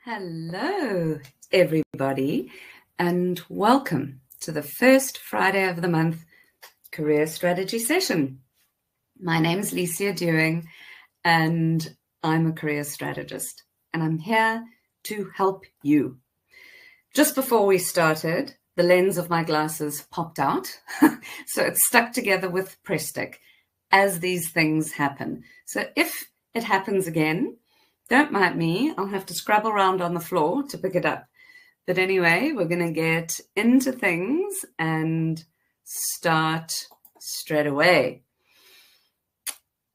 Hello, everybody, and welcome to the first Friday of the month career strategy session. My name is Licia, and I'm a career strategist, and I'm here to help you. Just before we started, the lens of my glasses popped out, so it's stuck together with press stick as these things happen. So if it happens again, don't mind me, I'll have to scrabble around on the floor to pick it up. But anyway, we're going to get into things and start straight away.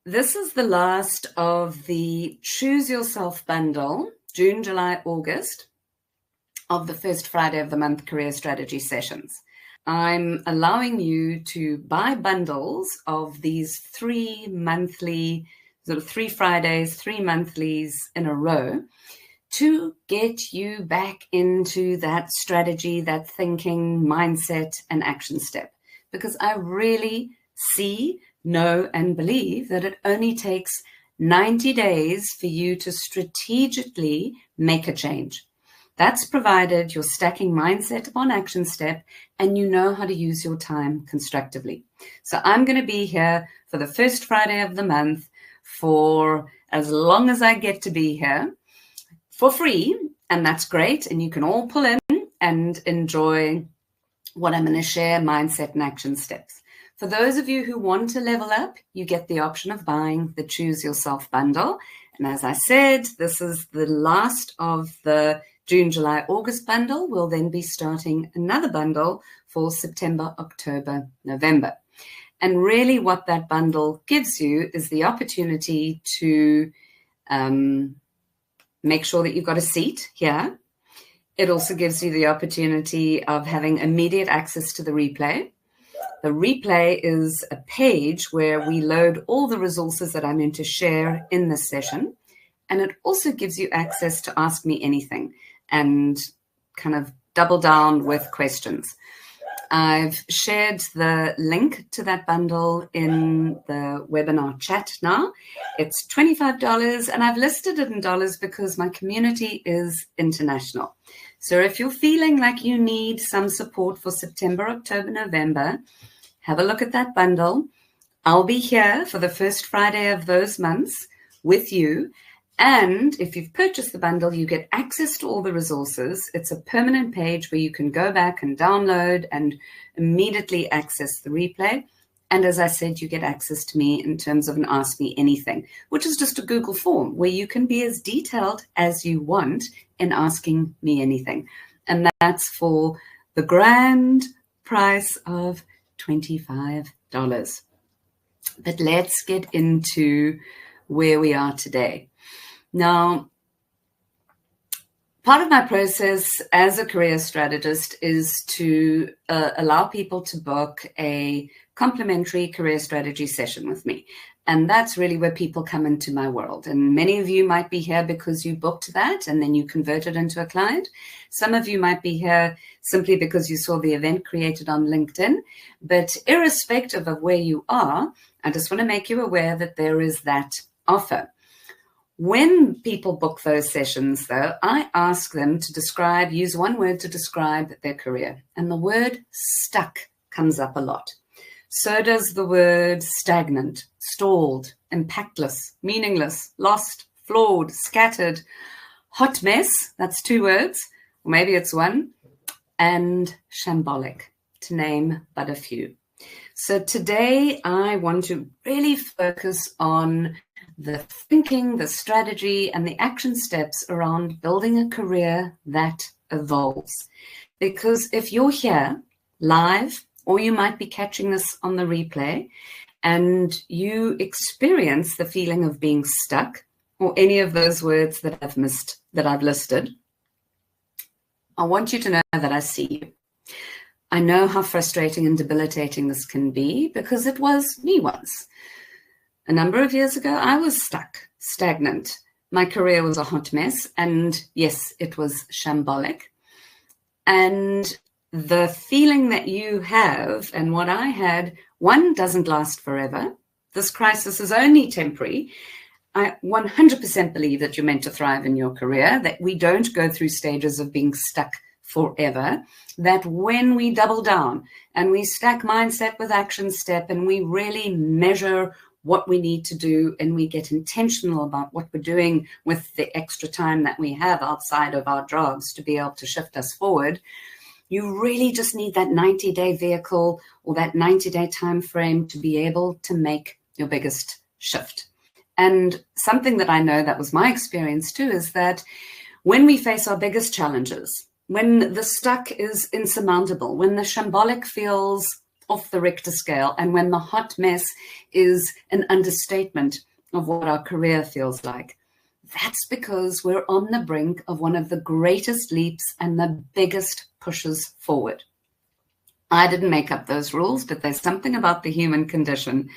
This is the last of the Choose Yourself bundle, June, July, August, of the first Friday of the month career strategy sessions. I'm allowing you to buy bundles of these 3 monthly sort of 3 Fridays, 3 monthlies in a row to get you back into that strategy, that thinking, mindset, and action step. Because I really see, know, and believe that it only takes 90 days for you to strategically make a change. That's provided you're stacking mindset upon action step and you know how to use your time constructively. So I'm going to be here for the first Friday of the month for as long as I get to be here for free, and that's great. And you can all pull in and enjoy what I'm going to share, mindset and action steps. For those of you who want to level up, you get the option of buying the Choose Yourself bundle. And as I said, this is the last of the June, July, August bundle. We'll then be starting another bundle for September, October, November. And really what that bundle gives you is the opportunity to make sure that you've got a seat here. It also gives you the opportunity of having immediate access to the replay. The replay is a page where we load all the resources that I'm going to share in this session. And it also gives you access to ask me anything and kind of double down with questions. I've shared the link to that bundle in the webinar chat now. It's $25 and I've listed it in dollars because my community is international. So if you're feeling like you need some support for September, October, November, have a look at that bundle. I'll be here for the first Friday of those months with you. And if you've purchased the bundle, you get access to all the resources. It's a permanent page where you can go back and download and immediately access the replay. And as I said, you get access to me in terms of an Ask Me Anything, which is just a Google form where you can be as detailed as you want in asking me anything. And that's for the grand price of $25. But let's get into where we are today. Now, part of my process as a career strategist is to allow people to book a complimentary career strategy session with me. And that's really where people come into my world. And many of you might be here because you booked that and then you converted into a client. Some of you might be here simply because you saw the event created on LinkedIn. But irrespective of where you are, I just want to make you aware that there is that offer. When people book those sessions, though, I ask them to use one word to describe their career. And the word stuck comes up a lot. So does the word stagnant, stalled, impactless, meaningless, lost, flawed, scattered, hot mess, that's 2 words, or maybe it's 1, and shambolic, to name but a few. So today I want to really focus on the thinking, the strategy, and the action steps around building a career that evolves. Because if you're here live, or you might be catching this on the replay, and you experience the feeling of being stuck, or any of those words that I've listed, I want you to know that I see you. I know how frustrating and debilitating this can be because it was me once. A number of years ago, I was stuck, stagnant. My career was a hot mess, and yes, it was shambolic. And the feeling that you have and what I had, one, doesn't last forever. This crisis is only temporary. I 100% believe that you're meant to thrive in your career, that we don't go through stages of being stuck forever, that when we double down and we stack mindset with action step and we really measure what we need to do and we get intentional about what we're doing with the extra time that we have outside of our jobs to be able to shift us forward, you really just need that 90-day vehicle or that 90-day time frame to be able to make your biggest shift. And something that I know that was my experience too is that when we face our biggest challenges, when the stuck is insurmountable, when the shambolic feels off the Richter scale, and when the hot mess is an understatement of what our career feels like, that's because we're on the brink of one of the greatest leaps and the biggest pushes forward. I didn't make up those rules, but there's something about the human condition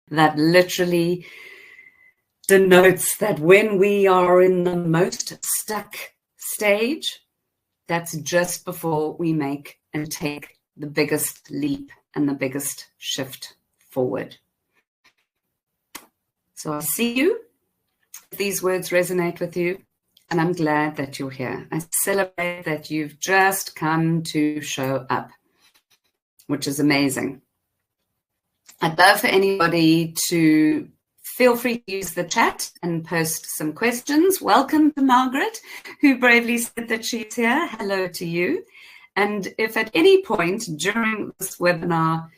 that literally denotes that when we are in the most stuck stage, that's just before we make and take the biggest leap and the biggest shift forward. So I see you. These words resonate with you, and I'm glad that you're here. I celebrate that you've just come to show up, which is amazing. I'd love for anybody to feel free to use the chat and post some questions. Welcome to Margaret, who bravely said that she's here. Hello to you. And if at any point during this webinar,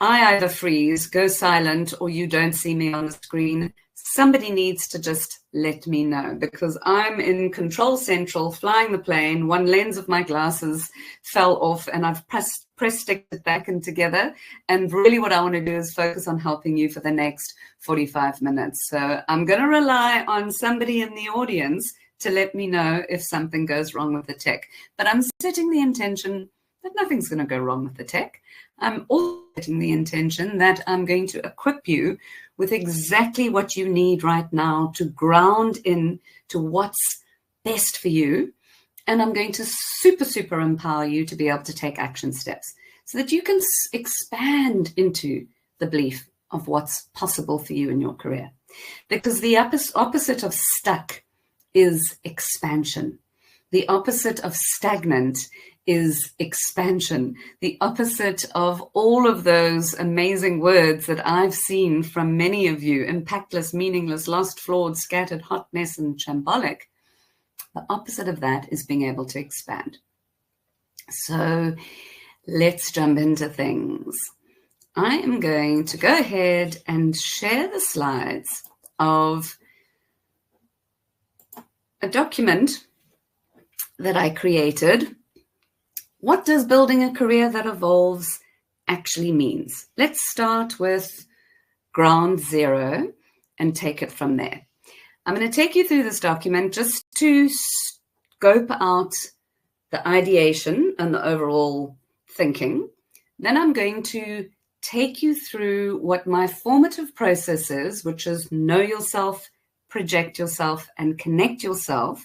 I either freeze, go silent, or you don't see me on the screen, somebody needs to just let me know, because I'm in control central flying the plane. One lens of my glasses fell off and I've pressed it back in together. And really what I want to do is focus on helping you for the next 45 minutes. So I'm going to rely on somebody in the audience to let me know if something goes wrong with the tech. But I'm setting the intention that nothing's going to go wrong with the tech. I'm also setting the intention that I'm going to equip you with exactly what you need right now to ground in to what's best for you. And I'm going to super empower you to be able to take action steps so that you can expand into the belief of what's possible for you in your career. Because the opposite of stuck is expansion. The opposite of stagnant is expansion. The opposite of all of those amazing words that I've seen from many of you, impactless, meaningless, lost, flawed, scattered, hot mess, and shambolic, the opposite of that is being able to expand. So let's jump into things. I am going to go ahead and share the slides of a document that I created. What does building a career that evolves actually means? Let's start with ground zero and take it from there. I'm going to take you through this document just to scope out the ideation and the overall thinking. Then I'm going to take you through what my formative process is, which is know yourself, project yourself, and connect yourself,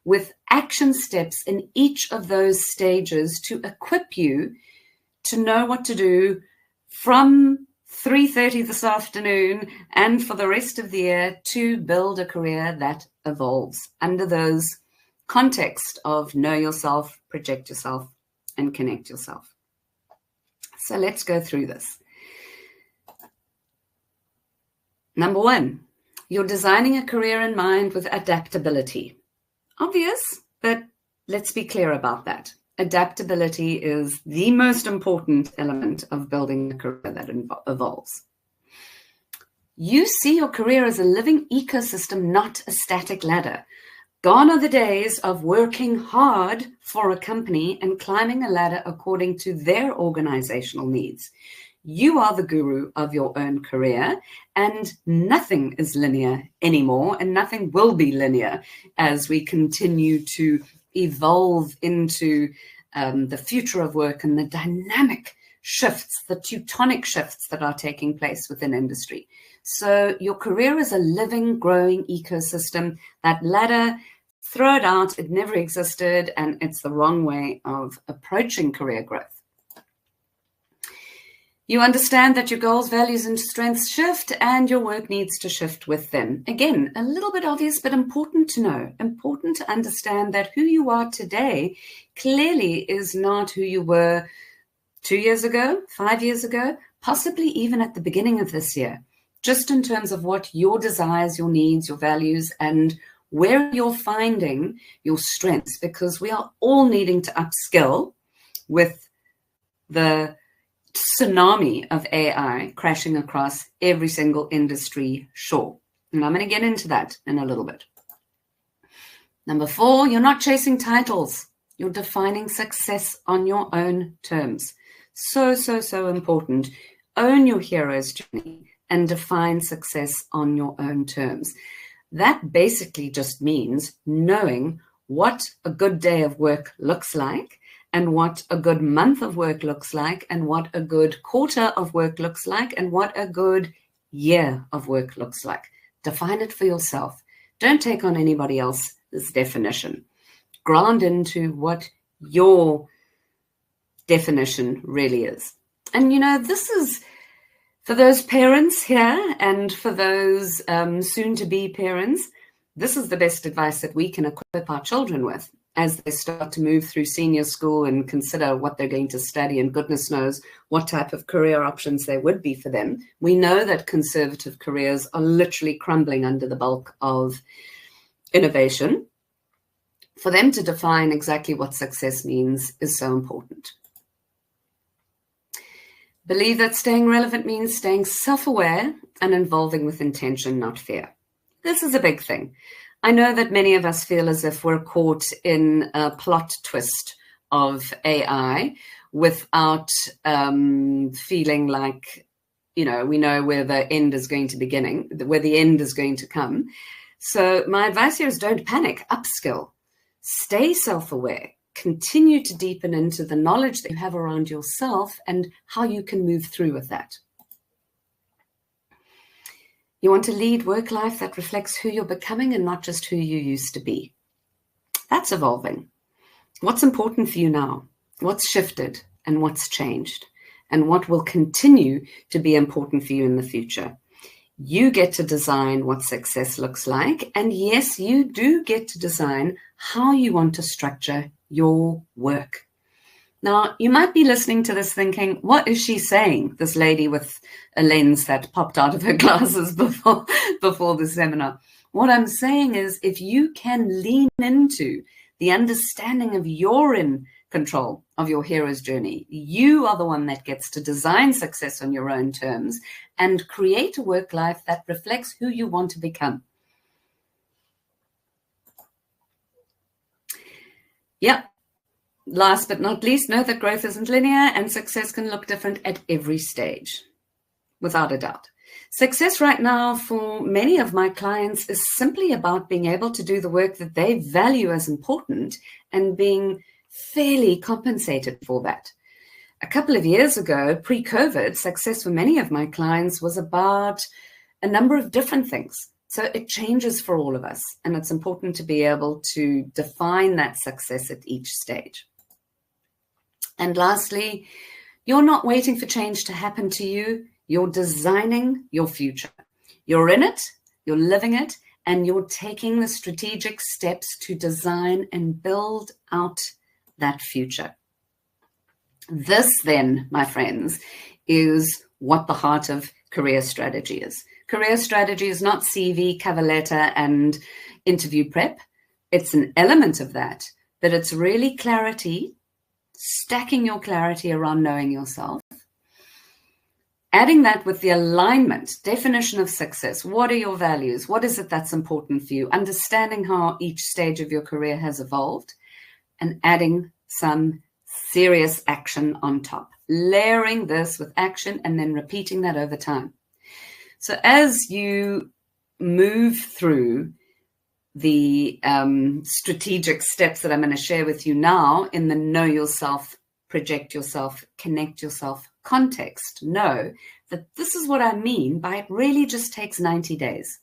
with action steps in each of those stages to equip you to know what to do from 3:30 this afternoon and for the rest of the year to build a career that evolves under those context of know yourself, project yourself, and connect yourself. So let's go through this. Number one, you're designing a career in mind with adaptability. Obvious, but let's be clear about that. Adaptability is the most important element of building a career that evolves. You see your career as a living ecosystem, not a static ladder. Gone are the days of working hard for a company and climbing a ladder according to their organizational needs. You are the guru of your own career, and nothing is linear anymore, and nothing will be linear as we continue to evolve into the future of work and the dynamic shifts, the tectonic shifts that are taking place within industry. So your career is a living, growing ecosystem. That ladder, throw it out, it never existed, and it's the wrong way of approaching career growth. You understand that your goals, values, and strengths shift, and your work needs to shift with them. Again, a little bit obvious, but important to know, important to understand that who you are today clearly is not who you were 2 years ago, 5 years ago, possibly even at the beginning of this year, just in terms of what your desires, your needs, your values, and where you're finding your strengths, because we are all needing to upskill with the tsunami of AI crashing across every single industry, sure. And I'm going to get into that in a little bit. Number 4, you're not chasing titles. You're defining success on your own terms. So important. Own your hero's journey and define success on your own terms. That basically just means knowing what a good day of work looks like, and what a good month of work looks like, and what a good quarter of work looks like, and what a good year of work looks like. Define it for yourself. Don't take on anybody else's definition. Ground into what your definition really is. And this is for those parents here and for those soon-to-be parents. This is the best advice that we can equip our children with as they start to move through senior school and consider what they're going to study, and goodness knows what type of career options there would be for them. We know that conservative careers are literally crumbling under the bulk of innovation. For them to define exactly what success means is so important. Believe that staying relevant means staying self-aware and involving with intention, not fear. This is a big thing. I know that many of us feel as if we're caught in a plot twist of AI without feeling like, we know where the end is going to where the end is going to come. So my advice here is don't panic, upskill, stay self-aware, continue to deepen into the knowledge that you have around yourself and how you can move through with that. You want to lead work life that reflects who you're becoming and not just who you used to be. That's evolving. What's important for you now? What's shifted and what's changed? And what will continue to be important for you in the future? You get to design what success looks like. And yes, you do get to design how you want to structure your work. Now, you might be listening to this thinking, what is she saying? This lady with a lens that popped out of her glasses before the seminar. What I'm saying is, if you can lean into the understanding of you're in control of your hero's journey, you are the one that gets to design success on your own terms and create a work life that reflects who you want to become. Yep. Last but not least, know that growth isn't linear and success can look different at every stage, without a doubt. Success right now for many of my clients is simply about being able to do the work that they value as important and being fairly compensated for that. A couple of years ago, pre-COVID, success for many of my clients was about a number of different things. So it changes for all of us, and it's important to be able to define that success at each stage. And lastly, you're not waiting for change to happen to you. You're designing your future. You're in it, you're living it, and you're taking the strategic steps to design and build out that future. This then, my friends, is what the heart of career strategy is. Career strategy is not CV, cover letter, and interview prep. It's an element of that, but it's really clarity, stacking your clarity around knowing yourself, adding that with the alignment, definition of success. What are your values? What is it that's important for you? Understanding how each stage of your career has evolved, and adding some serious action on top, layering this with action and then repeating that over time. So as you move through the strategic steps that I'm going to share with you now in the know yourself, project yourself, connect yourself context, know that this is what I mean by it really just takes 90 days.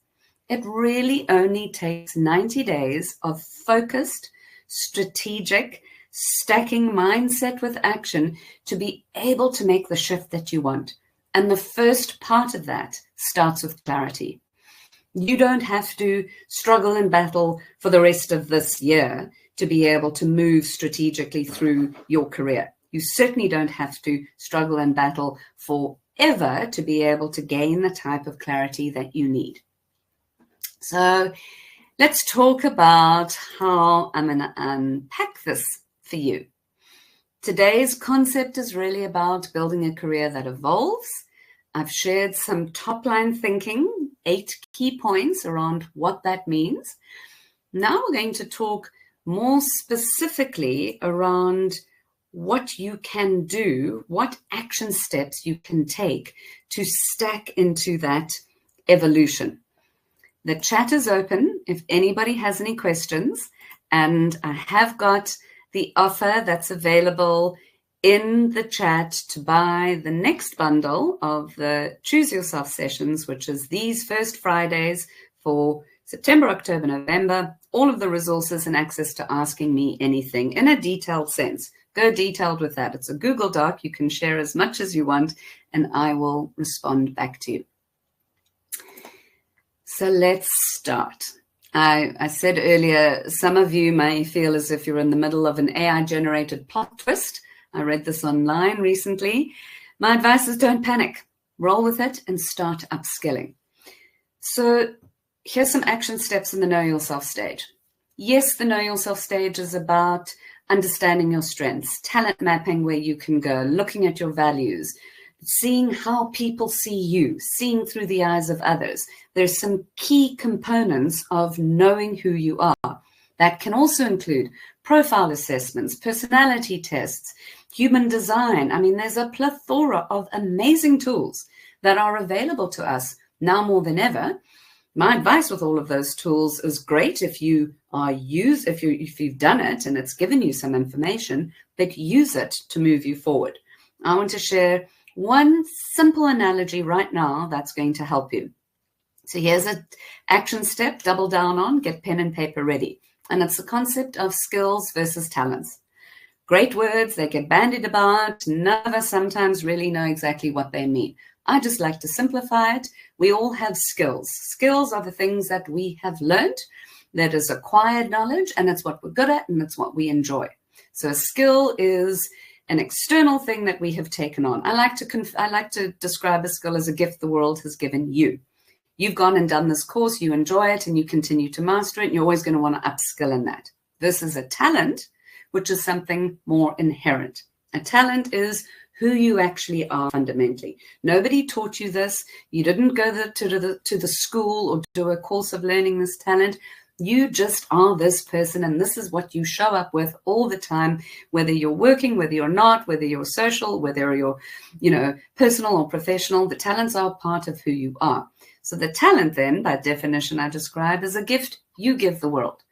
It really only takes 90 days of focused, strategic, stacking mindset with action to be able to make the shift that you want. And the first part of that starts with clarity. You don't have to struggle and battle for the rest of this year to be able to move strategically through your career. You certainly don't have to struggle and battle forever to be able to gain the type of clarity that you need. So let's talk about how I'm going to unpack this for you. Today's concept is really about building a career that evolves. I've shared some top-line thinking, 8 key points around what that means. Now we're going to talk more specifically around what you can do, what action steps you can take to stack into that evolution. The chat is open if anybody has any questions, and I have got the offer that's available in the chat to buy the next bundle of the Choose Yourself sessions, which is these first Fridays for September, October, November, all of the resources and access to asking me anything in a detailed sense. Go detailed with that. It's a Google Doc. You can share as much as you want, and I will respond back to you. So let's start. I said earlier, some of you may feel as if you're in the middle of an AI-generated plot twist. I read this online recently. My advice is don't panic. Roll with it and start upskilling. So here's some action steps in the Know Yourself stage. Yes, the Know Yourself stage is about understanding your strengths, talent mapping where you can go, looking at your values, seeing how people see you, seeing through the eyes of others. There's some key components of knowing who you are. That can also include profile assessments, personality tests, human design. I mean, there's a plethora of amazing tools that are available to us now more than ever. My advice with all of those tools is great if you are if you've done it and it's given you some information, but use it to move you forward. I want to share one simple analogy right now that's going to help you. So here's an action step, double down on, get pen and paper ready. And it's the concept of skills versus talents. Great words, they get bandied about. None of us sometimes really know exactly what they mean. I just like to simplify it. We all have skills. Skills are the things that we have learned, that is acquired knowledge, and it's what we're good at, and it's what we enjoy. So a skill is an external thing that we have taken on. I like to describe a skill as a gift the world has given you. You've gone and done this course, you enjoy it, and you continue to master it, and you're always going to want to upskill in that. This is a talent, which is something more inherent. A talent is who you actually are fundamentally. Nobody taught you this. You didn't go to the school or do a course of learning this talent. You just are this person, and this is what you show up with all the time, whether you're working, whether you're not, whether you're social, whether you're, personal or professional. The talents are part of who you are. So the talent then, by definition, I describe as a gift you give the world.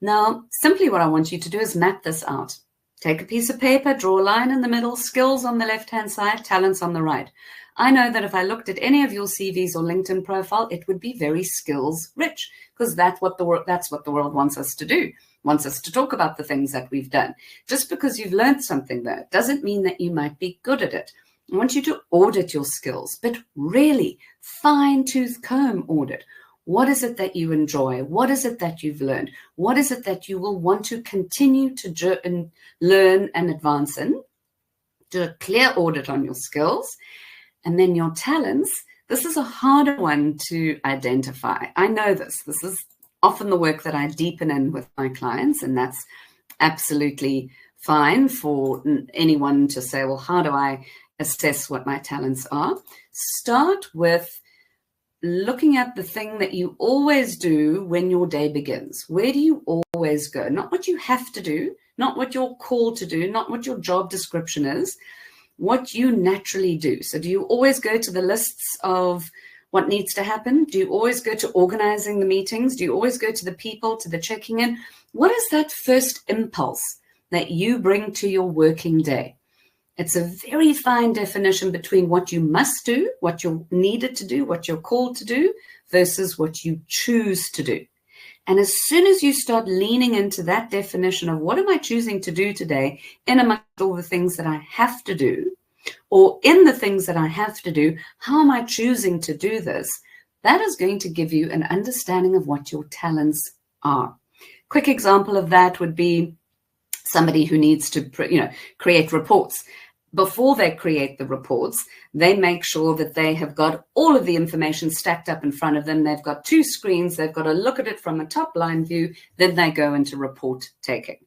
Now, simply what I want you to do is map this out. Take a piece of paper, draw a line in the middle, skills on the left-hand side, talents on the right. I know that if I looked at any of your CVs or LinkedIn profile, it would be very skills rich, because that's what the world wants us to do, wants us to talk about the things that we've done. Just because you've learned something there doesn't mean that you might be good at it. I want you to audit your skills, but really fine-tooth comb audit. What is it that you enjoy? What is it that you've learned? What is it that you will want to continue to learn and advance in? Do a clear audit on your skills. And then your talents. This is a harder one to identify. I know this. This is often the work that I deepen in with my clients, and that's absolutely fine for anyone to say, well, how do I assess what my talents are? Start with looking at the thing that you always do when your day begins. Where do you always go? Not what you have to do, not what you're called to do, not what your job description is, what you naturally do. So do you always go to the lists of what needs to happen? Do you always go to organizing the meetings? Do you always go to the people, to the checking in? What is that first impulse that you bring to your working day? It's a very fine definition between what you must do, what you're needed to do, what you're called to do, versus what you choose to do. And as soon as you start leaning into that definition of what am I choosing to do today in amongst all the things that I have to do, or in the things that I have to do, how am I choosing to do this? That is going to give you an understanding of what your talents are. Quick example of that would be somebody who needs to, create reports. Before they create the reports, they make sure that they have got all of the information stacked up in front of them. They've got 2 screens. They've got to look at it from a top line view. Then they go into report taking.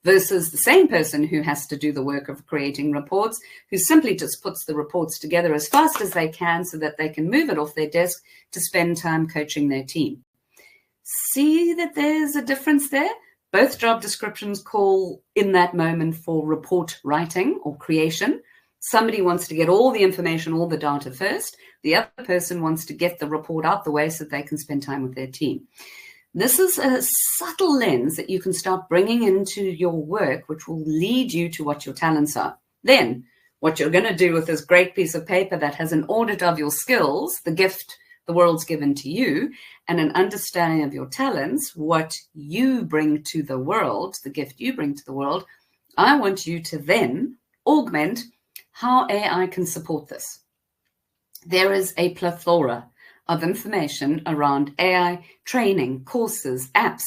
Versus the same person who has to do the work of creating reports, who simply just puts the reports together as fast as they can so that they can move it off their desk to spend time coaching their team. See that there's a difference there? Both job descriptions call in that moment for report writing or creation. Somebody wants to get all the information, all the data first. The other person wants to get the report out the way so that they can spend time with their team. This is a subtle lens that you can start bringing into your work, which will lead you to what your talents are. Then what you're going to do with this great piece of paper that has an audit of your skills, the gift the world's given to you, and an understanding of your talents, what you bring to the world, the gift you bring to the world, I want you to then augment how AI can support this. There is a plethora of information around AI training, courses, apps,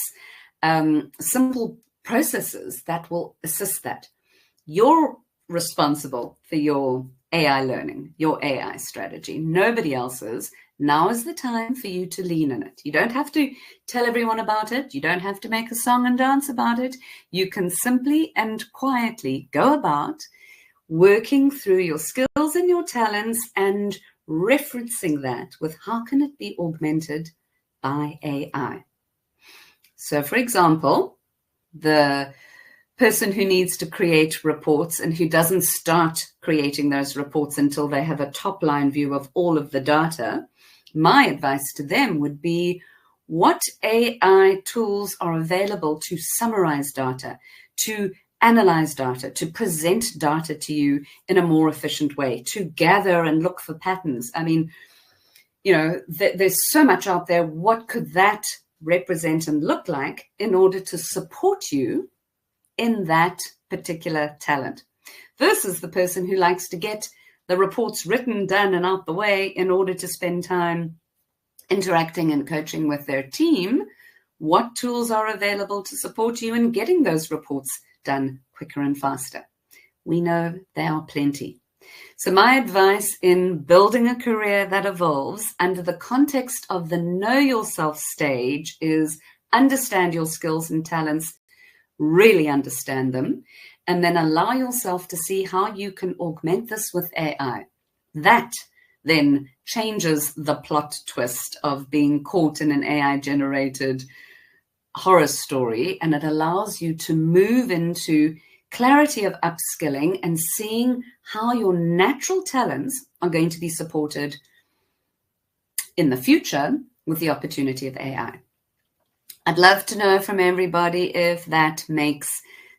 simple processes that will assist that. You're responsible for your AI learning, your AI strategy. Nobody else is. Now is the time for you to lean in it. You don't have to tell everyone about it. You don't have to make a song and dance about it. You can simply and quietly go about working through your skills and your talents and referencing that with how can it be augmented by AI. So, for example, the person who needs to create reports and who doesn't start creating those reports until they have a top line view of all of the data, my advice to them would be what AI tools are available to summarize data, to analyze data, to present data to you in a more efficient way, to gather and look for patterns. I mean, there's so much out there. What could that represent and look like in order to support you in that particular talent? Versus the person who likes to get the reports written, done, and out the way in order to spend time interacting and coaching with their team. What tools are available to support you in getting those reports done quicker and faster? We know there are plenty. So my advice in building a career that evolves under the context of the know yourself stage is understand your skills and talents, really understand them, and then allow yourself to see how you can augment this with AI. That then changes the plot twist of being caught in an AI-generated horror story, and it allows you to move into clarity of upskilling and seeing how your natural talents are going to be supported in the future with the opportunity of AI. I'd love to know from everybody if that makes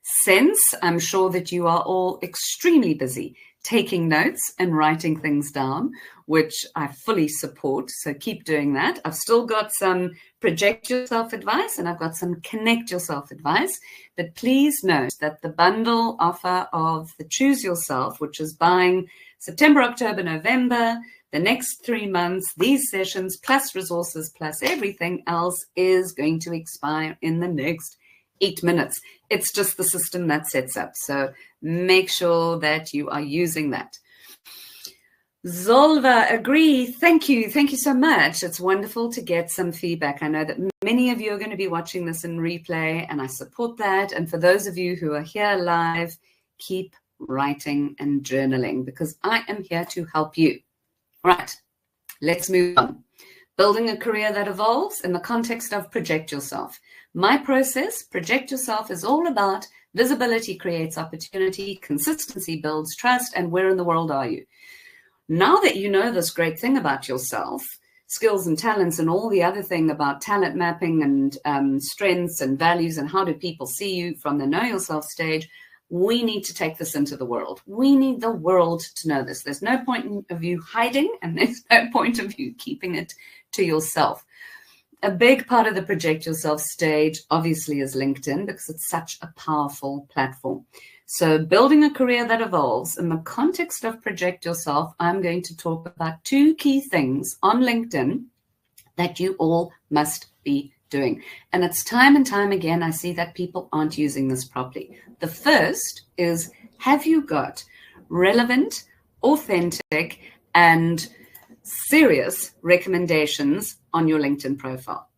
sense. I'm sure that you are all extremely busy taking notes and writing things down, which I fully support. So keep doing that. I've still got some project yourself advice and I've got some connect yourself advice. But please note that the bundle offer of the Choose Yourself, which is buying September, October, November, the next 3 months, these sessions plus resources plus everything else is going to expire in the next 8 minutes. It's just the system that sets up. So make sure that you are using that. Zolva, agree. Thank you. Thank you so much. It's wonderful to get some feedback. I know that many of you are going to be watching this in replay, and I support that. And for those of you who are here live, keep writing and journaling because I am here to help you. Right, let's move on. Building a career that evolves in the context of project yourself. My process, project yourself, is all about visibility creates opportunity, consistency builds trust, and where in the world are you? Now that you know this great thing about yourself, skills and talents and all the other thing about talent mapping and strengths and values and how do people see you from the know yourself stage, we need to take this into the world. We need the world to know this. There's no point of you hiding and there's no point of you keeping it to yourself. A big part of the Project Yourself stage obviously is LinkedIn, because it's such a powerful platform. So building a career that evolves, in the context of Project Yourself, I'm going to talk about 2 key things on LinkedIn that you all must be doing. And it's time and time again, I see that people aren't using this properly. The first is, have you got relevant, authentic, and serious recommendations on your LinkedIn profile?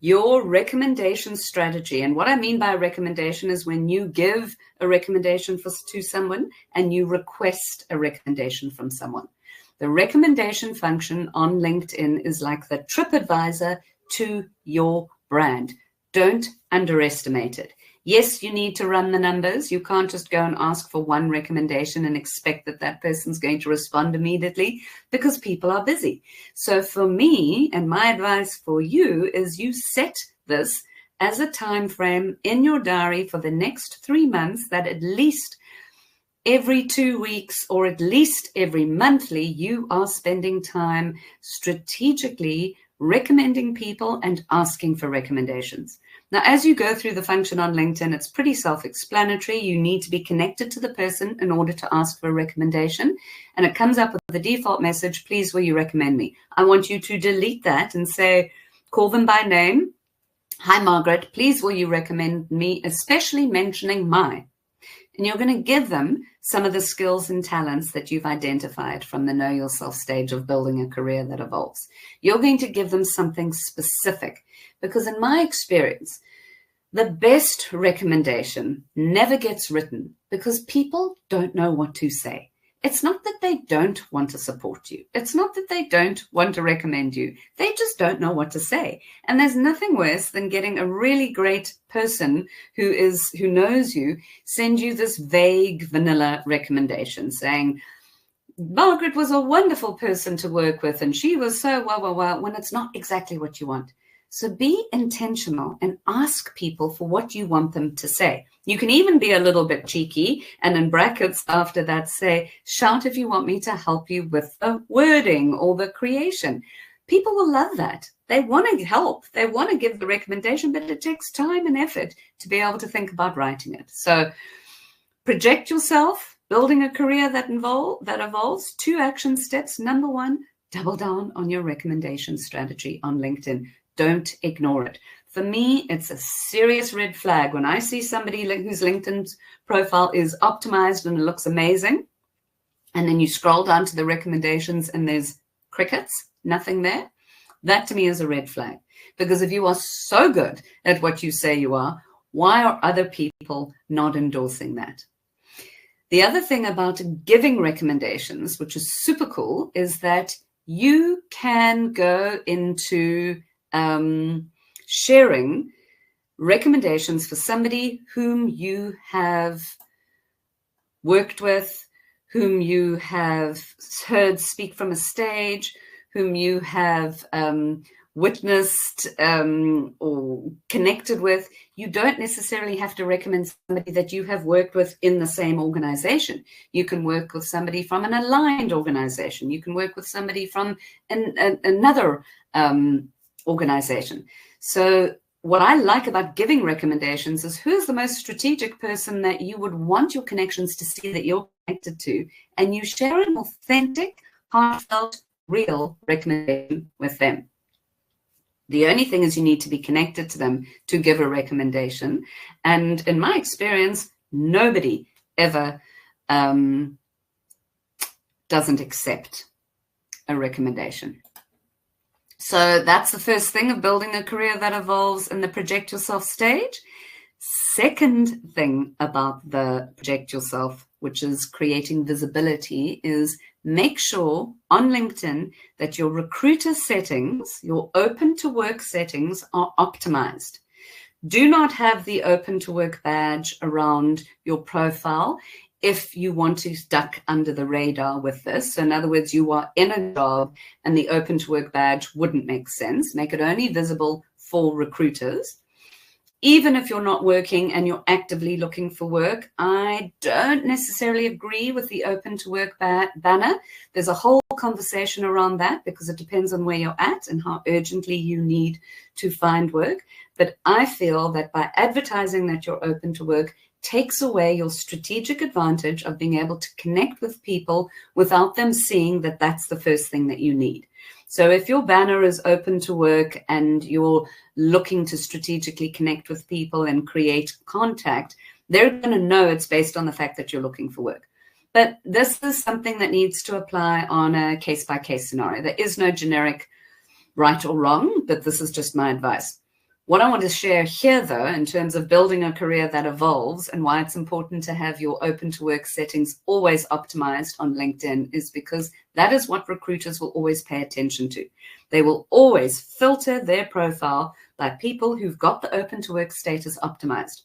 Your recommendation strategy, and what I mean by a recommendation is when you give a recommendation to someone and you request a recommendation from someone. The recommendation function on LinkedIn is like the TripAdvisor to your brand. Don't underestimate it. Yes, you need to run the numbers. You can't just go and ask for one recommendation and expect that that person's going to respond immediately, because people are busy. So for me, and my advice for you, is you set this as a time frame in your diary for the next 3 months, that at least every 2 weeks or at least every monthly, you are spending time strategically recommending people and asking for recommendations. Now, as you go through the function on LinkedIn, it's pretty self-explanatory. You need to be connected to the person in order to ask for a recommendation. And it comes up with the default message, please, will you recommend me? I want you to delete that and say, call them by name. Hi, Margaret, please, will you recommend me, especially mentioning my. And you're going to give them some of the skills and talents that you've identified from the Know Yourself stage of building a career that evolves. You're going to give them something specific, because in my experience, the best recommendation never gets written because people don't know what to say. It's not that they don't want to support you. It's not that they don't want to recommend you. They just don't know what to say. And there's nothing worse than getting a really great person who knows you send you this vague vanilla recommendation saying, Margaret was a wonderful person to work with and she was so well, when it's not exactly what you want. So be intentional and ask people for what you want them to say. You can even be a little bit cheeky and in brackets after that say, shout if you want me to help you with the wording or the creation. People will love that. They want to help. They want to give the recommendation, but it takes time and effort to be able to think about writing it. So project yourself, building a career that evolves. 2 action steps. Number 1, double down on your recommendation strategy on LinkedIn. Don't ignore it. For me, it's a serious red flag when I see somebody whose LinkedIn profile is optimized and it looks amazing, and then you scroll down to the recommendations and there's crickets, nothing there. That to me is a red flag, because if you are so good at what you say you are, why are other people not endorsing that? The other thing about giving recommendations, which is super cool, is that you can go into sharing recommendations for somebody whom you have worked with, whom you have heard speak from a stage, whom you have witnessed or connected with. You don't necessarily have to recommend somebody that you have worked with in the same organization. You can work with somebody from an aligned organization. You can work with somebody from another organization. So what I like about giving recommendations is who's the most strategic person that you would want your connections to see that you're connected to, and you share an authentic, heartfelt, real recommendation with them. The only thing is you need to be connected to them to give a recommendation. And in my experience, nobody ever doesn't accept a recommendation. So that's the first thing of building a career that evolves in the Project Yourself stage. Second thing about the Project Yourself, which is creating visibility, is make sure on LinkedIn that your recruiter settings, your open to work settings, are optimized. Do not have the open to work badge around your profile if you want to duck under the radar with this. So in other words, you are in a job and the open to work badge wouldn't make sense. Make it only visible for recruiters. Even if you're not working and you're actively looking for work, I don't necessarily agree with the open to work banner. There's a whole conversation around that because it depends on where you're at and how urgently you need to find work. But I feel that by advertising that you're open to work takes away your strategic advantage of being able to connect with people without them seeing that that's the first thing that you need. So if your banner is open to work and you're looking to strategically connect with people and create contact, they're going to know it's based on the fact that you're looking for work. But this is something that needs to apply on a case-by-case scenario. There is no generic right or wrong, but this is just my advice. What I want to share here, though, in terms of building a career that evolves and why it's important to have your open to work settings always optimized on LinkedIn is because that is what recruiters will always pay attention to. They will always filter their profile by people who've got the open to work status optimized.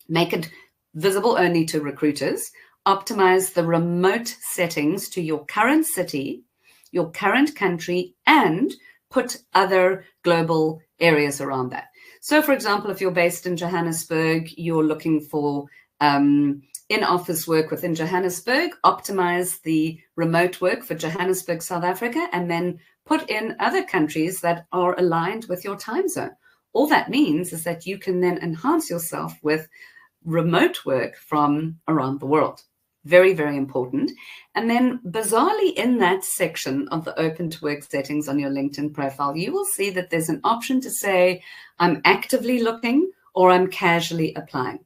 Make it visible only to recruiters. Optimize the remote settings to your current city, your current country, and put other global areas around that. So, for example, if you're based in Johannesburg, you're looking for in-office work within Johannesburg, optimize the remote work for Johannesburg, South Africa, and then put in other countries that are aligned with your time zone. All that means is that you can then enhance yourself with remote work from around the world. Very, very important. And then bizarrely in that section of the open to work settings on your LinkedIn profile, you will see that there's an option to say, I'm actively looking or I'm casually applying.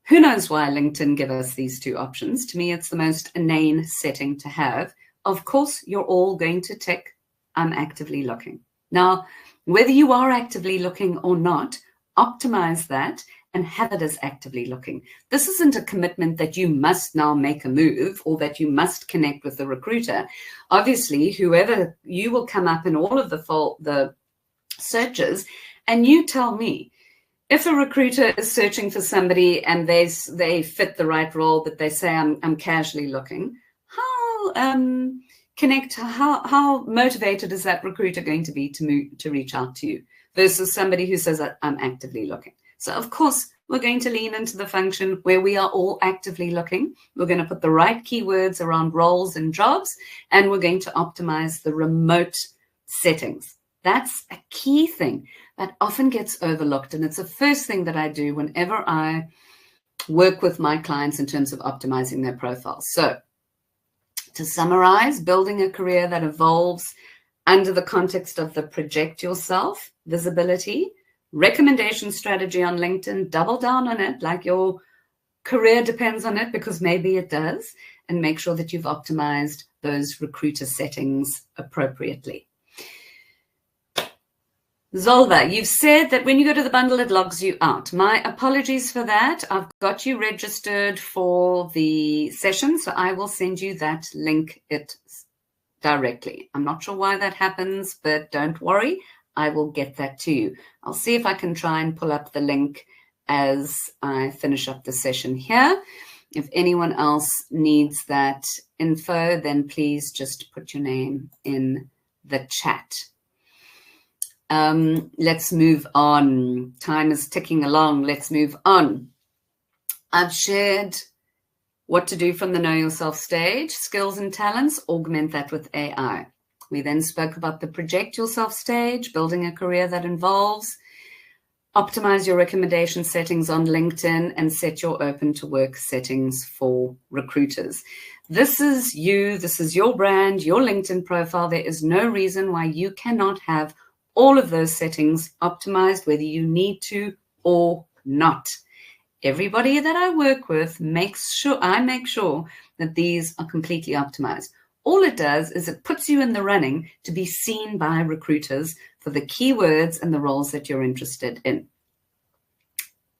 Who knows why LinkedIn give us these two options? To me, it's the most inane setting to have. Of course, you're all going to tick, I'm actively looking. Now, whether you are actively looking or not, optimize that and have it as actively looking. This isn't a commitment that you must now make a move or that you must connect with the recruiter. Obviously, whoever you will come up in all of the searches, and you tell me if a recruiter is searching for somebody and they fit the right role, but they say I'm casually looking. How motivated is that recruiter going to be to reach out to you versus somebody who says I'm actively looking? So, of course, we're going to lean into the function where we are all actively looking. We're going to put the right keywords around roles and jobs, and we're going to optimize the remote settings. That's a key thing that often gets overlooked, and it's the first thing that I do whenever I work with my clients in terms of optimizing their profiles. So, to summarize, building a career that evolves under the context of the project yourself, visibility, recommendation strategy on LinkedIn, double down on it like your career depends on it, because maybe it does, and make sure that you've optimized those recruiter settings appropriately. Zolva, you've said that when you go to the bundle, it logs you out. My apologies for that. I've got you registered for the session, so I will send you that link directly. I'm not sure why that happens, but don't worry. I will get that to you. I'll see if I can try and pull up the link as I finish up the session here. If anyone else needs that info, then please just put your name in the chat. Let's move on. Time is ticking along. Let's move on. I've shared what to do from the Know Yourself stage, skills and talents, augment that with AI. We then spoke about the project yourself stage, building a career that involves, optimize your recommendation settings on LinkedIn, and set your open to work settings for recruiters. This is you, this is your brand, your LinkedIn profile. There is no reason why you cannot have all of those settings optimized, whether you need to or not. Everybody that I work with makes sure that these are completely optimized. All it does is it puts you in the running to be seen by recruiters for the keywords and the roles that you're interested in.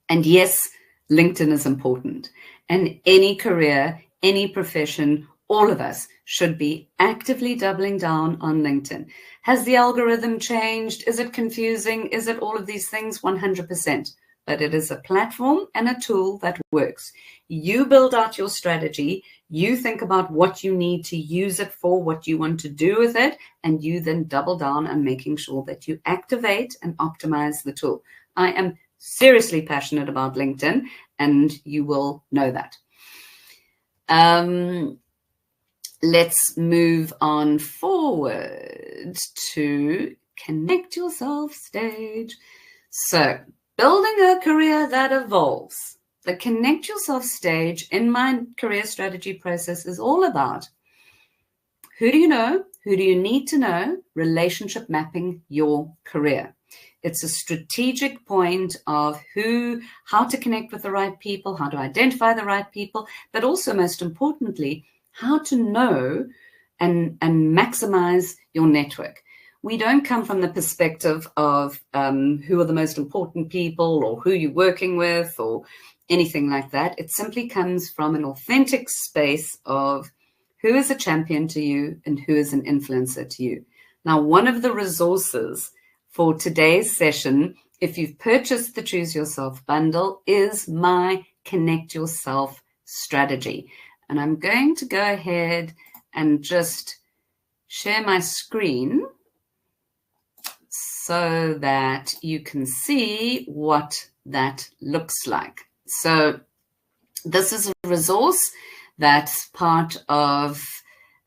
And yes, LinkedIn is important. And any career, any profession, all of us should be actively doubling down on LinkedIn. Has the algorithm changed? Is it confusing? Is it all of these things? 100%. But it is a platform and a tool that works. You build out your strategy. You think about what you need to use it for, what you want to do with it, and you then double down on making sure that you activate and optimize the tool. I am seriously passionate about LinkedIn, and you will know that. Let's move on forward to connect yourself stage. So, building a career that evolves. The connect yourself stage in my career strategy process is all about who do you know, who do you need to know, relationship mapping your career. It's a strategic point of how to connect with the right people, how to identify the right people, but also most importantly, how to know and maximize your network. We don't come from the perspective of who are the most important people or who you're working with or anything like that. It simply comes from an authentic space of who is a champion to you and who is an influencer to you. Now, one of the resources for today's session, if you've purchased the Choose Yourself bundle, is my Connect Yourself strategy. And I'm going to go ahead and just share my screen so that you can see what that looks like. So this is a resource that's part of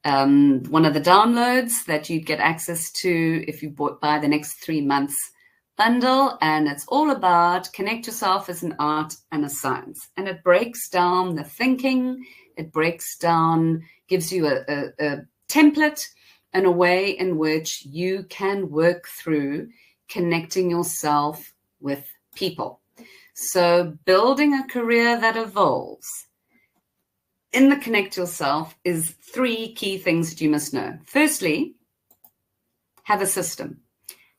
one of the downloads that you'd get access to if you buy the next 3 months bundle. And it's all about connect yourself as an art and a science. And it breaks down the thinking, it breaks down, gives you a template and a way in which you can work through connecting yourself with people. So building a career that evolves in the Connect Yourself is 3 key things that you must know. Firstly, have a system.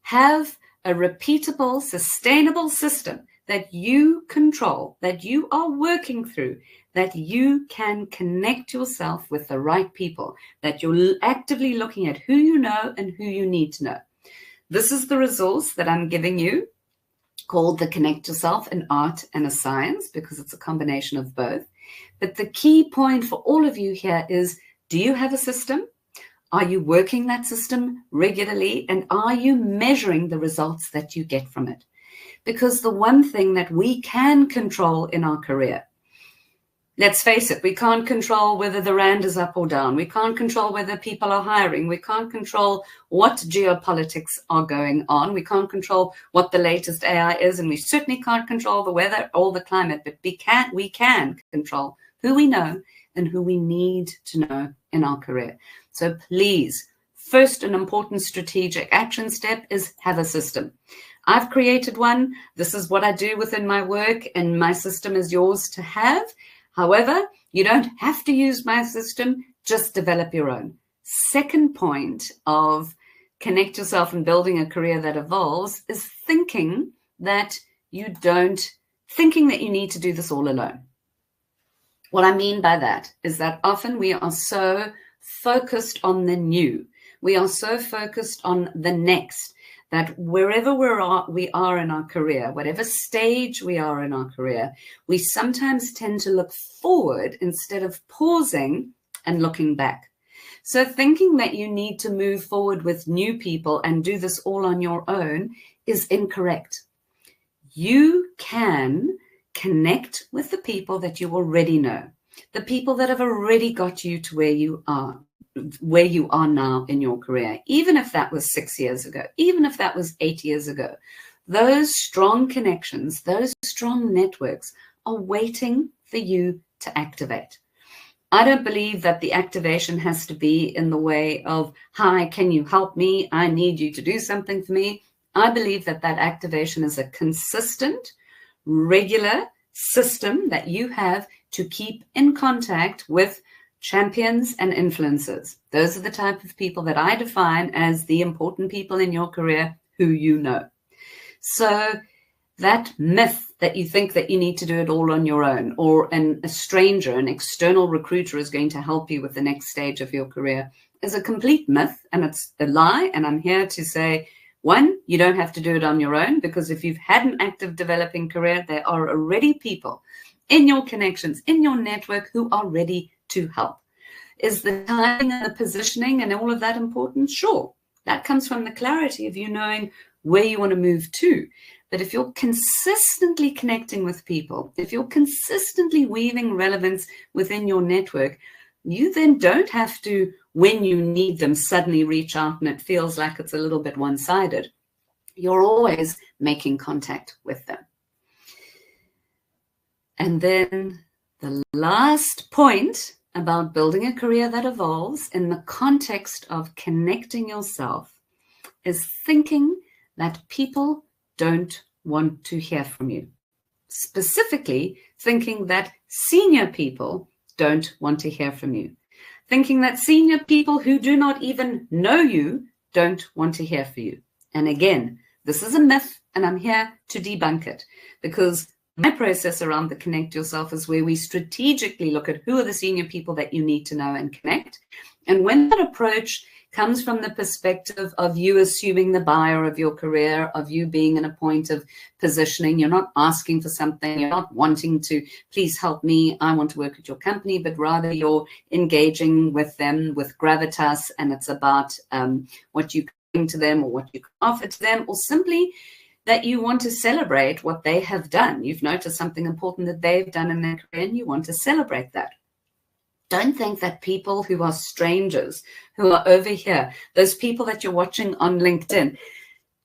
Have a repeatable, sustainable system that you control, that you are working through, that you can connect yourself with the right people, that you're actively looking at who you know and who you need to know. This is the resource that I'm giving you called the Connect Yourself, an art and a science, because it's a combination of both. But the key point for all of you here is, do you have a system? Are you working that system regularly? And are you measuring the results that you get from it? Because the one thing that we can control in our career, let's face it, we can't control whether the rand is up or down. We can't control whether people are hiring. We can't control what geopolitics are going on. We can't control what the latest AI is, and we certainly can't control the weather or the climate, but we can control who we know and who we need to know in our career. So please, first and important strategic action step is have a system. I've created one. This is what I do within my work, and my system is yours to have. However, you don't have to use my system, just develop your own. Second point of connect yourself and building a career that evolves is thinking that you need to do this all alone. What I mean by that is that often we are so focused on the new. We are so focused on the next, that wherever we are in our career, whatever stage we are in our career, we sometimes tend to look forward instead of pausing and looking back. So thinking that you need to move forward with new people and do this all on your own is incorrect. You can connect with the people that you already know, the people that have already got you to where you are now in your career, even if that was 6 years ago, even if that was 8 years ago. Those strong connections, those strong networks are waiting for you to activate. I don't believe that the activation has to be in the way of, hi, can you help me? I need you to do something for me. I believe that that activation is a consistent, regular system that you have to keep in contact with champions and influencers. Those are the type of people that I define as the important people in your career who you know. So that myth that you think that you need to do it all on your own, or a stranger, an external recruiter is going to help you with the next stage of your career, is a complete myth, and it's a lie. And I'm here to say, one, you don't have to do it on your own, because if you've had an active developing career, there are already people in your connections, in your network, who are ready to help. Is the timing and the positioning and all of that important? Sure. That comes from the clarity of you knowing where you want to move to. But if you're consistently connecting with people, if you're consistently weaving relevance within your network, you then don't have to, when you need them, suddenly reach out and it feels like it's a little bit one-sided. You're always making contact with them. And then the last point about building a career that evolves in the context of connecting yourself is thinking that people don't want to hear from you. Specifically, thinking that senior people don't want to hear from you. Thinking that senior people who do not even know you don't want to hear from you. And again, this is a myth, and I'm here to debunk it, because my process around the Connect Yourself is where we strategically look at who are the senior people that you need to know and connect. And when that approach comes from the perspective of you assuming the buyer of your career, of you being in a point of positioning, you're not asking for something, you're not wanting to, please help me, I want to work at your company, but rather you're engaging with them with gravitas, and it's about what you bring to them or what you can offer to them, or simply that you want to celebrate what they have done. You've noticed something important that they've done in their career and you want to celebrate that. Don't think that people who are strangers, who are over here, those people that you're watching on LinkedIn,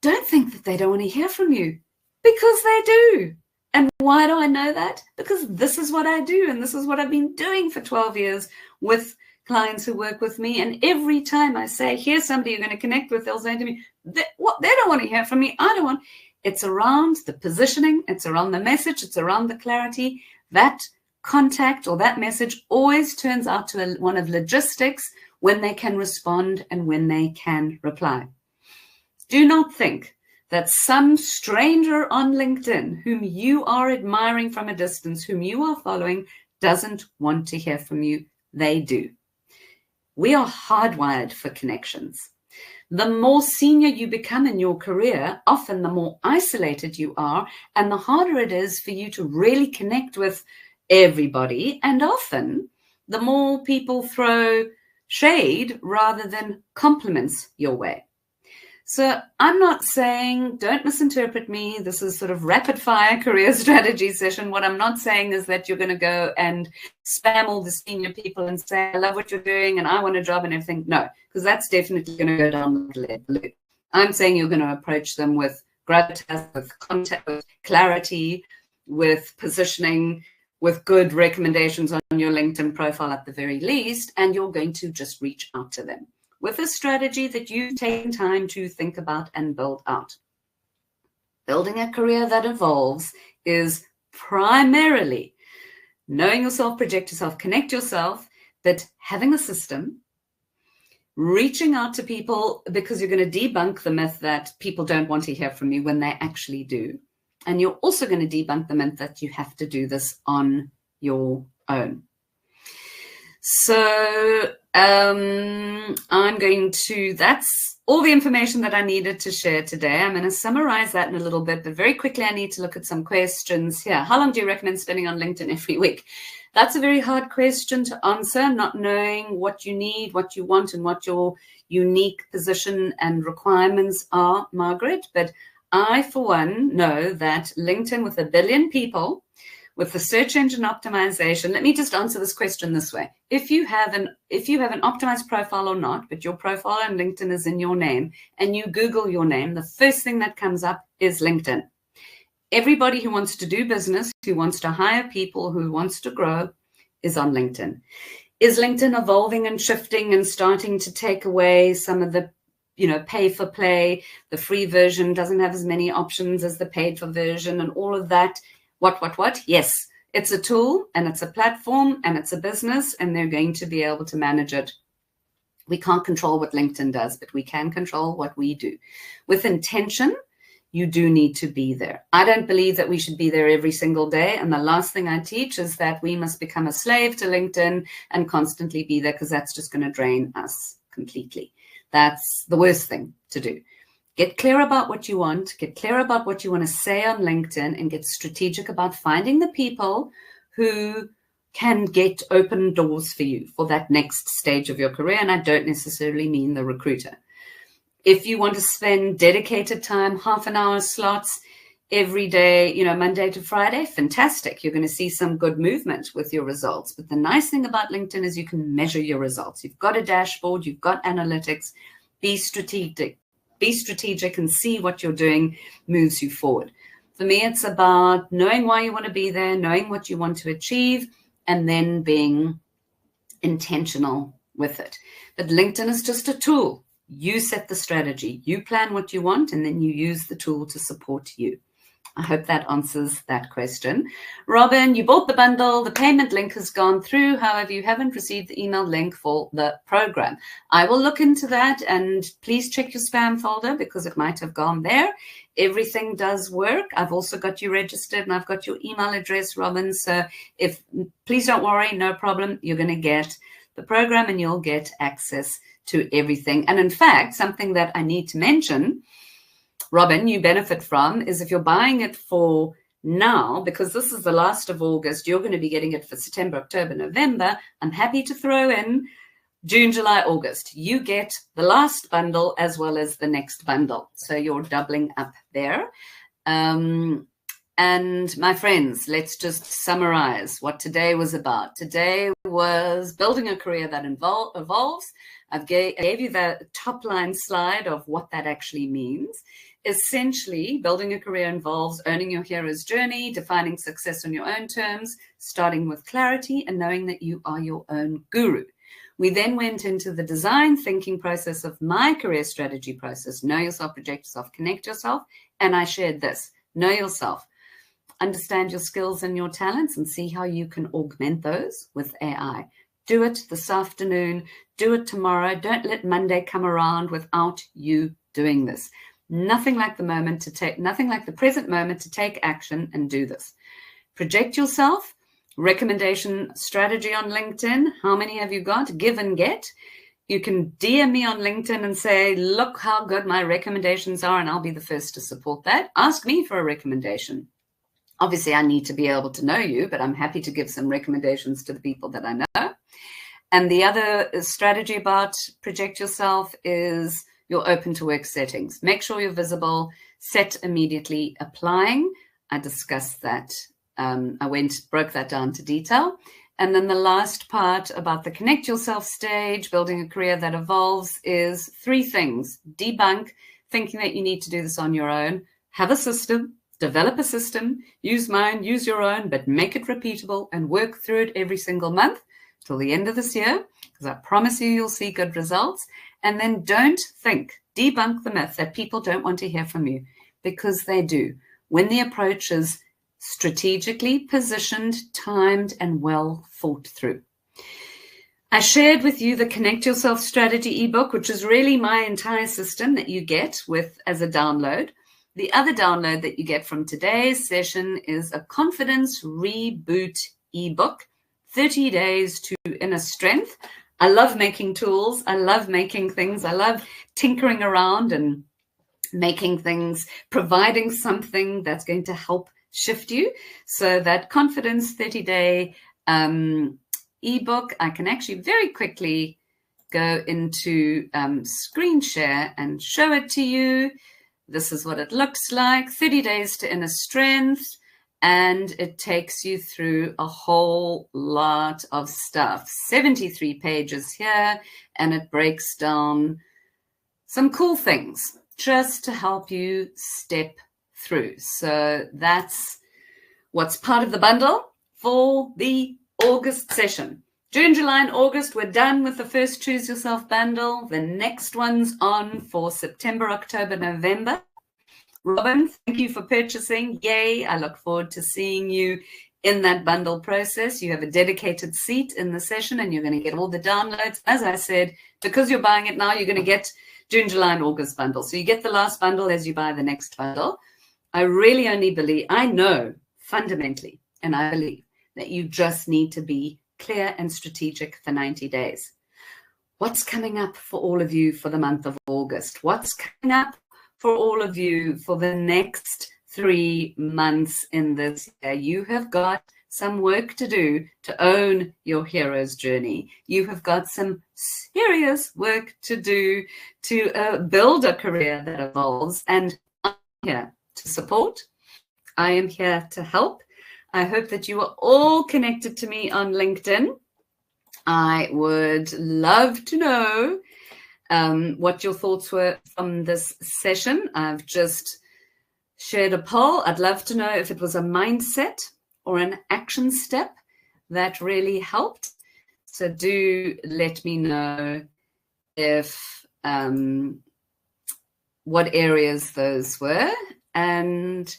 don't think that they don't want to hear from you, because they do. And why do I know that? Because this is what I do, and this is what I've been doing for 12 years with clients who work with me. And every time I say, here's somebody you're going to connect with, they'll say to me, they don't want to hear from me. I don't want. It's around the positioning. It's around the message. It's around the clarity. That contact or that message always turns out to one of logistics, when they can respond and when they can reply. Do not think that some stranger on LinkedIn whom you are admiring from a distance, whom you are following, doesn't want to hear from you. They do. We are hardwired for connections. The more senior you become in your career, often the more isolated you are, and the harder it is for you to really connect with everybody. And often the more people throw shade rather than compliments your way. So I'm not saying, don't misinterpret me, this is sort of rapid fire career strategy session. What I'm not saying is that you're going to go and spam all the senior people and say, I love what you're doing and I want a job and everything. No, because that's definitely going to go down the loop. I'm saying you're going to approach them with gravitas, with contact, with clarity, with positioning, with good recommendations on your LinkedIn profile at the very least, and you're going to just reach out to them with a strategy that you've taken time to think about and build out. Building a career that evolves is primarily knowing yourself, project yourself, connect yourself, but having a system, reaching out to people, because you're going to debunk the myth that people don't want to hear from you when they actually do. And you're also going to debunk the myth that you have to do this on your own. So that's all the information that I needed to share today. I'm going to summarize that in a little bit, but very quickly, I need to look at some questions here. How long do you recommend spending on LinkedIn every week? That's a very hard question to answer, not knowing what you need, what you want, and what your unique position and requirements are, Margaret. But I, for one, know that LinkedIn, with 1 billion people, with the search engine optimization, let me just answer this question this way. If you have an optimized profile or not, but your profile on LinkedIn is in your name, and you Google your name, the first thing that comes up is LinkedIn. Everybody who wants to do business, who wants to hire people, who wants to grow, is on LinkedIn. Is LinkedIn evolving and shifting and starting to take away some of the pay for play? The free version doesn't have as many options as the paid for version and all of that. What? Yes, it's a tool and it's a platform and it's a business, and they're going to be able to manage it. We can't control what LinkedIn does, but we can control what we do. With intention, you do need to be there. I don't believe that we should be there every single day. And the last thing I teach is that we must become a slave to LinkedIn and constantly be there, because that's just going to drain us completely. That's the worst thing to do. Get clear about what you want, get clear about what you want to say on LinkedIn, and get strategic about finding the people who can get open doors for you for that next stage of your career. And I don't necessarily mean the recruiter. If you want to spend dedicated time, half an hour slots, every day, Monday to Friday, fantastic. You're going to see some good movement with your results. But the nice thing about LinkedIn is you can measure your results. You've got a dashboard, you've got analytics. Be strategic and see what you're doing moves you forward. For me, it's about knowing why you want to be there, knowing what you want to achieve, and then being intentional with it. But LinkedIn is just a tool. You set the strategy, you plan what you want, and then you use the tool to support you. I hope that answers that question. Robin, you bought the bundle. The payment link has gone through. However, you haven't received the email link for the program. I will look into that, and please check your spam folder because it might have gone there. Everything does work. I've also got you registered, and I've got your email address, Robin. So please don't worry, no problem. You're going to get the program and you'll get access to everything. And in fact, something that I need to mention, Robin, you benefit from is if you're buying it for now, because this is the last of August, you're going to be getting it for September, October, November. I'm happy to throw in June, July, August. You get the last bundle as well as the next bundle. So you're doubling up there. And my friends, let's just summarize what today was about. Today was building a career that evolves. I gave you that top line slide of what that actually means. Essentially, building a career involves owning your hero's journey, defining success on your own terms, starting with clarity and knowing that you are your own guru. We then went into the design thinking process of my career strategy process, know yourself, project yourself, connect yourself. And I shared this, know yourself, understand your skills and your talents and see how you can augment those with AI. Do it this afternoon, do it tomorrow. Don't let Monday come around without you doing this. Nothing like the present moment to take action and do this. Project yourself. Recommendation strategy on LinkedIn. How many have you got? Give and get. You can DM me on LinkedIn and say, look how good my recommendations are, and I'll be the first to support that. Ask me for a recommendation. Obviously, I need to be able to know you, but I'm happy to give some recommendations to the people that I know. And the other strategy about project yourself is your open to work settings. Make sure you're visible, set immediately applying. I discussed that. I broke that down to detail. And then the last part about the connect yourself stage, building a career that evolves, is 3 things. Debunk thinking that you need to do this on your own. Have a system, develop a system, use mine, use your own, but make it repeatable and work through it every single month till the end of this year, because I promise you'll see good results. And then don't debunk the myth that people don't want to hear from you, because they do. When the approach is strategically positioned, timed, and well thought through. I shared with you the Connect Yourself Strategy ebook, which is really my entire system that you get as a download. The other download that you get from today's session is a Confidence Reboot ebook, 30 Days to Inner Strength. I love making tools. I love making things. I love tinkering around and making things, providing something that's going to help shift you. So that Confidence 30-day ebook, I can actually very quickly go into screen share and show it to you. This is what it looks like, 30 Days to Inner Strength. And it takes you through a whole lot of stuff. 73 pages here, and it breaks down some cool things just to help you step through. So that's what's part of the bundle for the August session. June, July, and August, we're done with the first Choose Yourself bundle. The next one's on for September, October, November. Robin, thank you for purchasing. Yay. I look forward to seeing you in that bundle process. You have a dedicated seat in the session and you're going to get all the downloads. As I said, because you're buying it now, you're going to get June, July, and August bundle. So you get the last bundle as you buy the next bundle. I really only believe, I know fundamentally, and I believe that you just need to be clear and strategic for 90 days. What's coming up for all of you for the month of August? What's coming up for all of you for the next 3 months in this year? You have got some work to do to own your hero's journey. You have got some serious work to do to build a career that evolves, and I'm here to support. I am here to help. I hope that you are all connected to me on LinkedIn. I would love to know what your thoughts were from this session. I've just shared a poll. I'd love to know if it was a mindset or an action step that really helped. So do let me know if what areas those were. And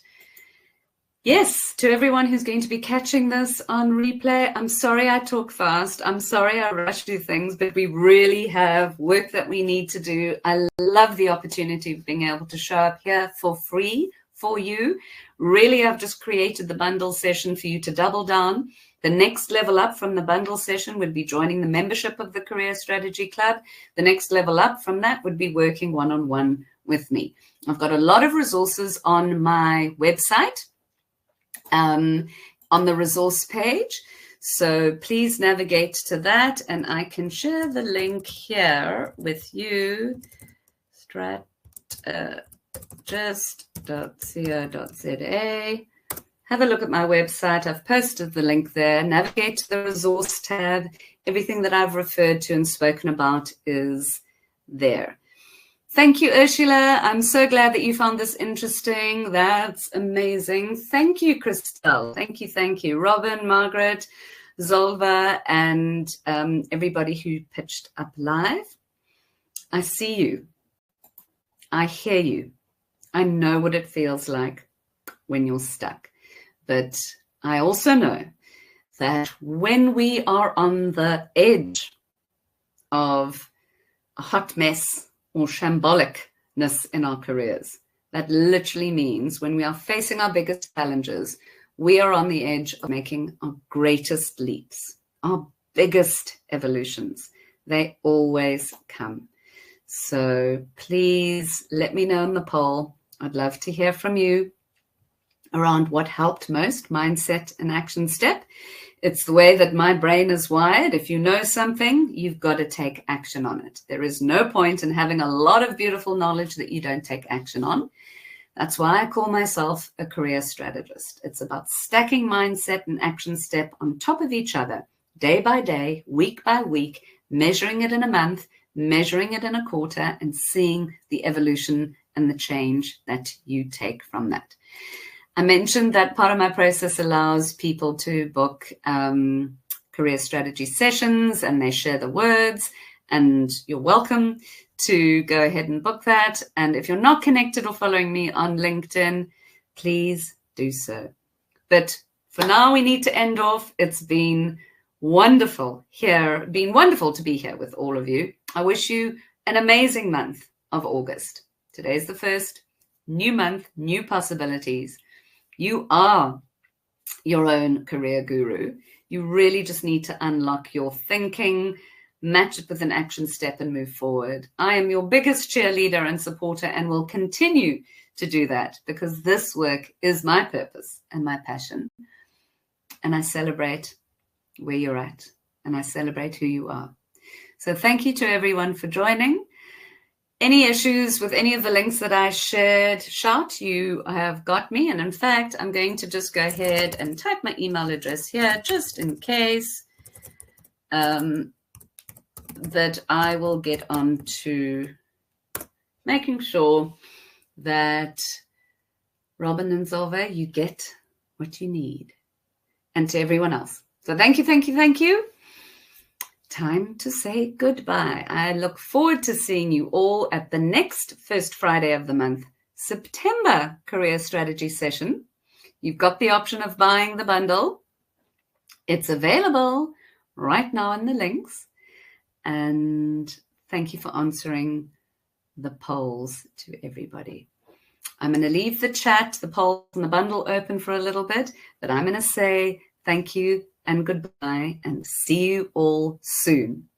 yes, to everyone who's going to be catching this on replay, I'm sorry I talk fast. I'm sorry I rush through things, but we really have work that we need to do. I love the opportunity of being able to show up here for free for you. Really, I've just created the bundle session for you to double down. The next level up from the bundle session would be joining the membership of the Career Strategy Club. The next level up from that would be working one-on-one with me. I've got a lot of resources on my website, on the resource page. So please navigate to that, and I can share the link here with you. Just.co.za. Have a look at my website. I've posted the link there. Navigate to the resource tab. Everything that I've referred to and spoken about is there. Thank you, Ursula. I'm so glad that you found this interesting. That's amazing. Thank you, Christelle. Thank you, thank you. Robin, Margaret, Zolva, and everybody who pitched up live. I see you. I hear you. I know what it feels like when you're stuck. But I also know that when we are on the edge of a hot mess or shambolicness in our careers, that literally means when we are facing our biggest challenges, we are on the edge of making our greatest leaps, our biggest evolutions. They always come. So please let me know in the poll. I'd love to hear from you around what helped most, mindset and action step. It's the way that my brain is wired. If you know something, you've got to take action on it. There is no point in having a lot of beautiful knowledge that you don't take action on. That's why I call myself a career strategist. It's about stacking mindset and action step on top of each other, day by day, week by week, measuring it in a month, measuring it in a quarter, and seeing the evolution and the change that you take from that. I mentioned that part of my process allows people to book career strategy sessions, and they share the words, and you're welcome to go ahead and book that. And if you're not connected or following me on LinkedIn, please do so. But for now, we need to end off. It's been wonderful here, been wonderful to be here with all of you. I wish you an amazing month of August. Today's the first, new month, new possibilities. You are your own career guru. You really just need to unlock your thinking, match it with an action step, and move forward. I am your biggest cheerleader and supporter, and will continue to do that because this work is my purpose and my passion. And I celebrate where you're at, and I celebrate who you are. So thank you to everyone for joining. Any issues with any of the links that I shared, shout, you have got me. And in fact, I'm going to just go ahead and type my email address here, just in case, that I will get on to making sure that Robin and Zolva, you get what you need. And to everyone else. So thank you, thank you, thank you. Time to say goodbye. I look forward to seeing you all at the next first Friday of the month, September Career Strategy Session. You've got the option of buying the bundle. It's available right now in the links. And thank you for answering the polls to everybody. I'm going to leave the chat, the polls and the bundle open for a little bit, but I'm going to say thank you and goodbye, and see you all soon.